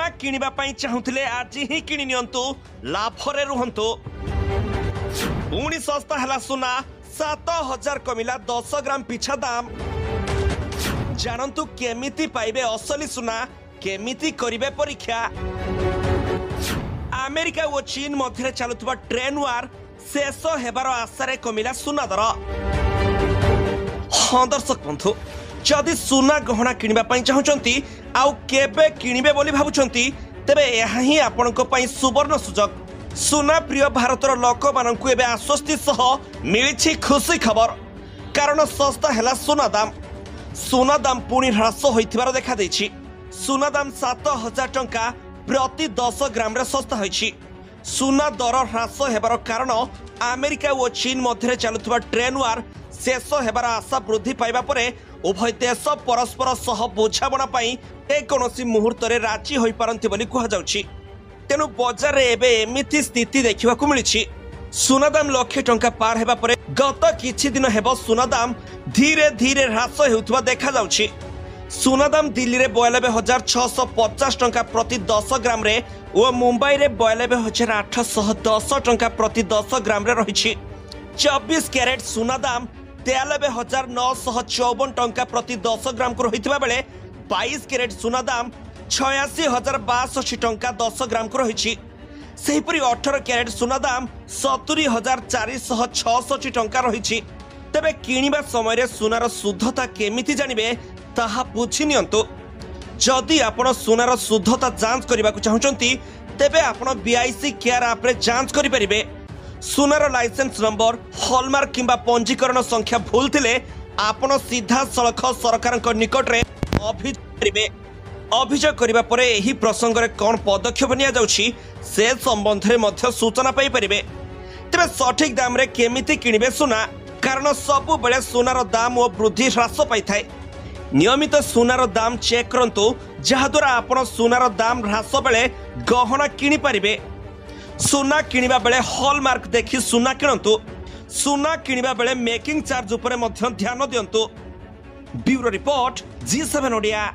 सुना किनिबा पई चाहुथिले आज ही किनि नियंतु लाभरे रुहंतु। पुणी सस्ता हला सुना 7000 कमिला 10 ग्राम पिछा दाम। जानंतु केमिति पाइबे असली सुना, केमिति करिबे परीक्षा। अमेरिका और चीन मध्य चलुवा ट्रेन वार शेष हेबार आशारे कमिला सुना दर। हाँ दर्शक बंधु, जदि सुना गहना किनिबा पई चाहुचंती आउ केबे किनिबे बोली भाबुचंती तेबे यह ही आपनको पई सुवर्ण सुजोग। सुना प्रिय भारतर लोक माननकु एबे आश्वस्ति सह मिलिछि खुशी खबर, कारण सस्ता हैला सुना दाम। सुना दाम पुणी ह्रास होइथिबार देखा देछि। सुना दाम 7000 टंका प्रति 10 ग्राम रे सस्ता होइछि। सुना दर ह्रास हेबार कारण अमेरिका और चीन मध्य चलुवा ट्रेन वार शेष हेबार आशा वृद्धि पाइबा परे उभय देश परस्पर सह बुझामणा पई कोनोसी मुहूर्त रे राजी होई पारंती बोली कहा जाउछि। तेनु बजार रे एबे एमिति स्थिति देखिबा को मिलिछि। सुना दाम लाख टंका पार हेबा परे गत किछि दिन हेबो सुना दाम धीरे धीरे ह्रास हेउथबा देखा जाउछि। सुना दाम दिल्ली रे 92650 टंका प्रति 10 ग्राम रे और मुंबई रे 92810 टंका प्रति 10 ग्राम रे रहिछि। 24 कैरेट सुना दाम 93954 टंका प्रति 10 ग्राम को रहितबा बेले 22 कैरेट सुना दाम 86062 टंका 10 ग्राम को रहिछि। सेहिपरि 18 कैरेट सुना दाम 70466 टंका रहिछि। तेबे किनिबा समय रे सुनार शुद्धता केमिति जानिबे ताहा बुझि नियंतु। जदि आपण सुनार शुद्धता जांच करबाकू चाहुचंती तेबे आपण बीआईसी केयर ऐप रे जांच करि परिबे। सुनार लाइसेंस नंबर, हॉलमार्क किंबा पंजीकरण संख्या भूल थिले आपण सीधा सलख सरकार निकट रे अभियोग करबा परे एही प्रसंग रे कोन पदक्षेप निया जाउछि से संबंध रे मध्य सूचना पाई परिबे। तेबे सठिक दाम रे केमिति किनिबे सुना, कारण सबु बेले सुनार दाम और वृद्धि ह्रास पाई थाए। नियमित सुनार दाम चेक करंतु, जहा द्वारा आपण सुनार दाम ह्रास बेले गहना किनि परिबे। सुना किनिबा बेले हॉलमार्क देखि सुना किणंतु। सुना किनिबा बेले मेकिंग चार्ज उपरे मध्य ध्यान दियंतु। Bureau report, G7 Odia.